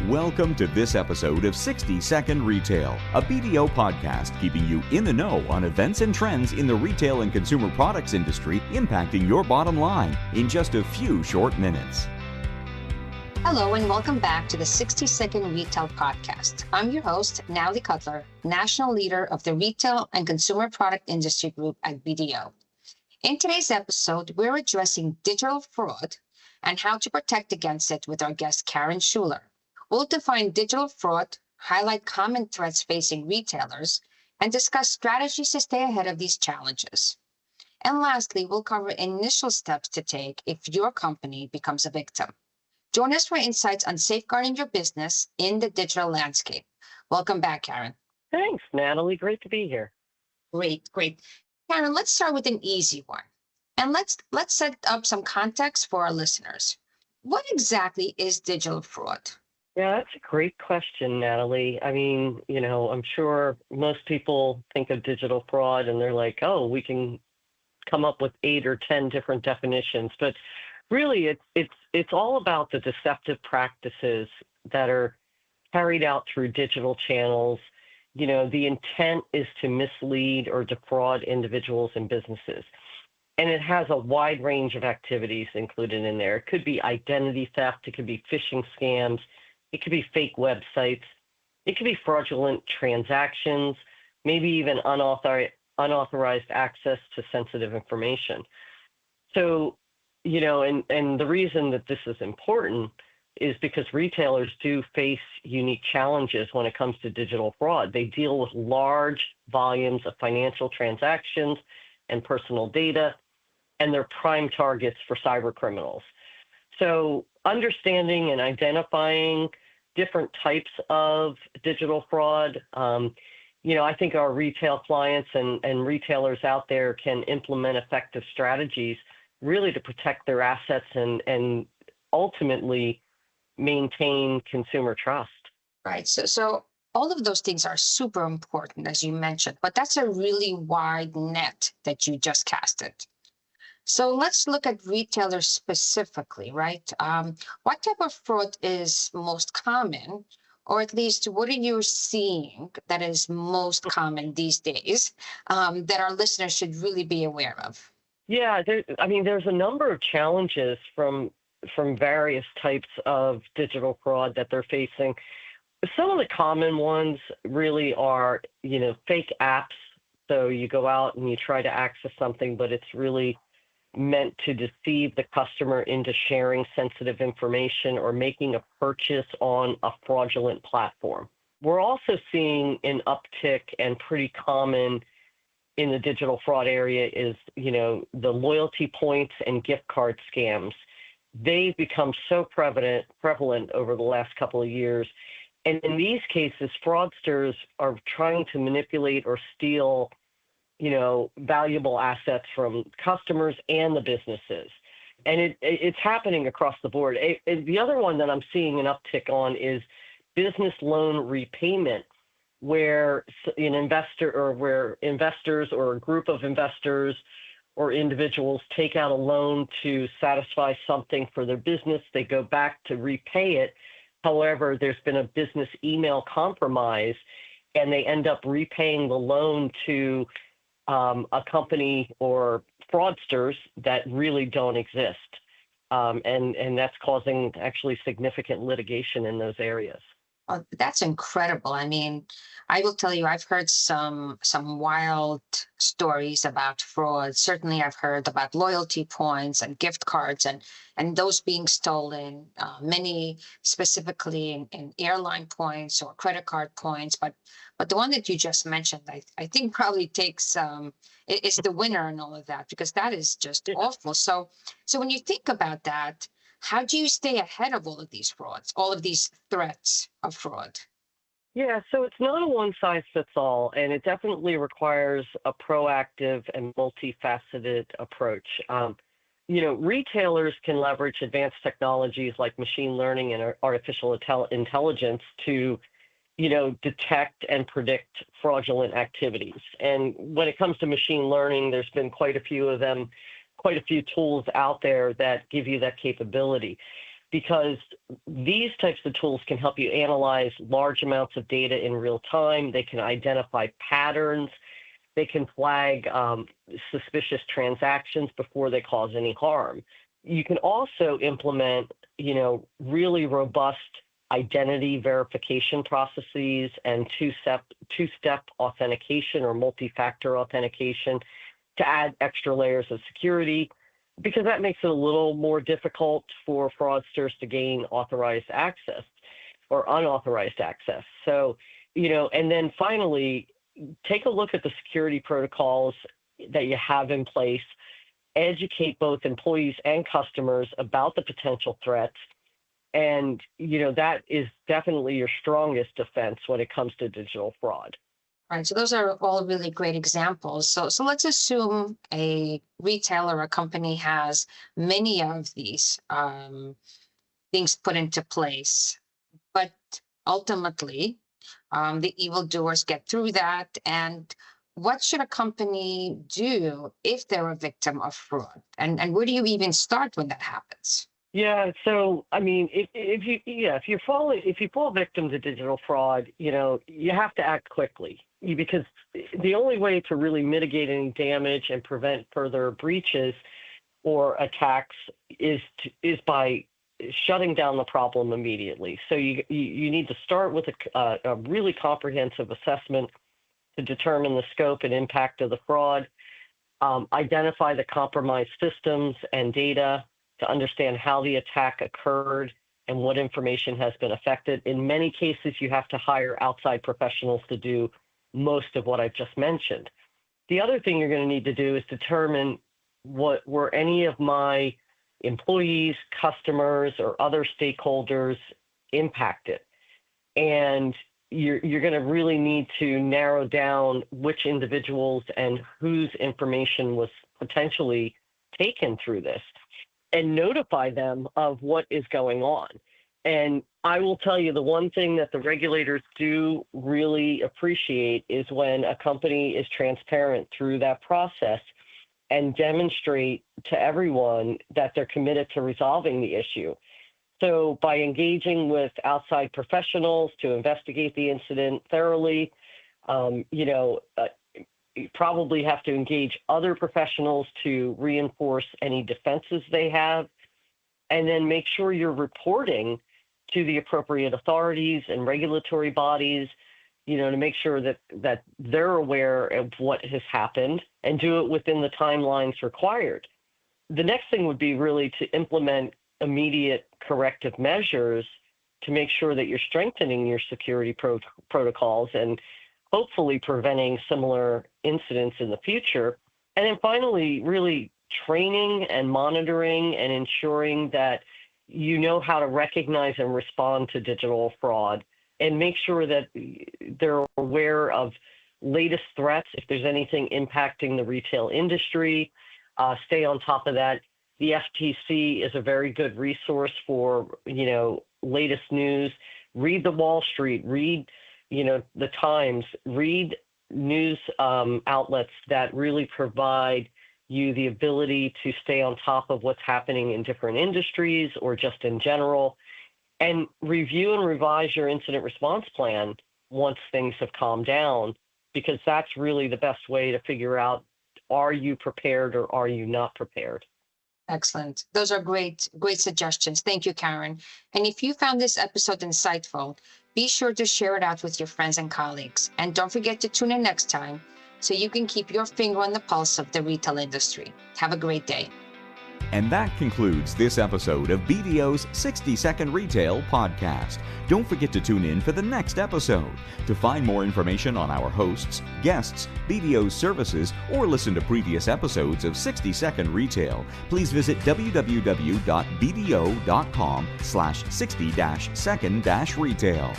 Welcome to this episode of 60 Second Retail, a BDO podcast keeping you in the know on events and trends in the retail and consumer products industry impacting your bottom line in just a few short minutes. Hello and welcome back to the 60 Second Retail Podcast. I'm your host, Natalie Cutler, National Leader of the Retail and Consumer Product Industry Group at BDO. In today's episode, we're addressing digital fraud and how to protect against it with our guest, Karen Schuler. We'll define digital fraud, highlight common threats facing retailers, and discuss strategies to stay ahead of these challenges. And lastly, we'll cover initial steps to take if your company becomes a victim. Join us for insights on safeguarding your business in the digital landscape. Welcome back, Karen. Thanks, Natalie. Great to be here. Great. Karen, let's start with an easy one. And let's set up some context for our listeners. What exactly is digital fraud? Yeah, that's a great question, Natalie. I mean, I'm sure most people think of digital fraud and they're like, oh, we can come up with 8 or 10 different definitions. But really, it's all about the deceptive practices that are carried out through digital channels. The intent is to mislead or defraud individuals and businesses. And it has a wide range of activities included in there. It could be identity theft. It could be phishing scams. It could be fake websites. It could be fraudulent transactions, maybe even unauthorized access to sensitive information. So, and the reason that this is important is because retailers do face unique challenges when it comes to digital fraud. They deal with large volumes of financial transactions and personal data, and they're prime targets for cyber criminals. So understanding and identifying different types of digital fraud, I think our retail clients and retailers out there can implement effective strategies really to protect their assets and ultimately maintain consumer trust. Right. So all of those things are super important, as you mentioned, but that's a really wide net that you just casted. So let's look at retailers specifically, right? What type of fraud is most common, or at least what are you seeing that is most common these days that our listeners should really be aware of? Yeah, there's a number of challenges from various types of digital fraud that they're facing. Some of the common ones really are, fake apps. So you go out and you try to access something, but it's really meant to deceive the customer into sharing sensitive information or making a purchase on a fraudulent platform. We're also seeing an uptick and pretty common in the digital fraud area is, the loyalty points and gift card scams. They've become so prevalent over the last couple of years. And in these cases, fraudsters are trying to manipulate or steal valuable assets from customers and the businesses. And it's happening across the board. The other one that I'm seeing an uptick on is business loan repayment, where an investor or where investors or a group of investors or individuals take out a loan to satisfy something for their business. They go back to repay it. However, there's been a business email compromise, and they end up repaying the loan to a company or fraudsters that really don't exist. And that's causing actually significant litigation in those areas. Oh, that's incredible. I mean, I will tell you, I've heard some wild stories about fraud. Certainly, I've heard about loyalty points and gift cards and those being stolen, many specifically in airline points or credit card points. But the one that you just mentioned, I think probably takes is the winner in all of that, because that is just awful. So when you think about that, how do you stay ahead of all of these frauds, all of these threats of fraud? Yeah, so it's not a one size fits all, and it definitely requires a proactive and multifaceted approach. Retailers can leverage advanced technologies like machine learning and artificial intelligence to, detect and predict fraudulent activities. And when it comes to machine learning, there's been quite a few of them, quite a few tools out there that give you that capability. because these types of tools can help you analyze large amounts of data in real time. They can identify patterns. They can flag suspicious transactions before they cause any harm. You can also implement, really robust identity verification processes and two-step authentication or multi-factor authentication to add extra layers of security, because that makes it a little more difficult for fraudsters to gain authorized access or unauthorized access. So, and then finally, take a look at the security protocols that you have in place, educate both employees and customers about the potential threats. And, that is definitely your strongest defense when it comes to digital fraud. Right. So those are all really great examples. So let's assume a retailer or a company has many of these things put into place, but ultimately the evildoers get through that. And what should a company do if they're a victim of fraud? And where do you even start when that happens? Yeah. So, I mean, if you fall victim to digital fraud, you have to act quickly, because the only way to really mitigate any damage and prevent further breaches or attacks is by shutting down the problem immediately. So you need to start with a really comprehensive assessment to determine the scope and impact of the fraud, identify the compromised systems and data to understand how the attack occurred and what information has been affected. In many cases, you have to hire outside professionals to do most of what I've just mentioned. The other thing you're going to need to do is determine what were any of my employees, customers, or other stakeholders impacted. And you're going to really need to narrow down which individuals and whose information was potentially taken through this, and notify them of what is going on. And I will tell you, the one thing that the regulators do really appreciate is when a company is transparent through that process and demonstrate to everyone that they're committed to resolving the issue. So by engaging with outside professionals to investigate the incident thoroughly, you probably have to engage other professionals to reinforce any defenses they have, and then make sure you're reporting to the appropriate authorities and regulatory bodies, to make sure that they're aware of what has happened and do it within the timelines required. The next thing would be really to implement immediate corrective measures to make sure that you're strengthening your security protocols and hopefully preventing similar incidents in the future. And then finally, really training and monitoring and ensuring that you know how to recognize and respond to digital fraud, and make sure that they're aware of latest threats. If there's anything impacting the retail industry, stay on top of that. The FTC is a very good resource for, latest news. Read the Wall Street, read the Times, read news outlets that really provide you the ability to stay on top of what's happening in different industries or just in general, and review and revise your incident response plan once things have calmed down, because that's really the best way to figure out, are you prepared or are you not prepared? Excellent. Those are great suggestions. Thank you, Karen. And if you found this episode insightful, be sure to share it out with your friends and colleagues. And don't forget to tune in next time so you can keep your finger on the pulse of the retail industry. Have a great day. And that concludes this episode of BDO's 60-Second Retail Podcast. Don't forget to tune in for the next episode. To find more information on our hosts, guests, BDO's services, or listen to previous episodes of 60-Second Retail, please visit www.bdo.com/60-second-retail.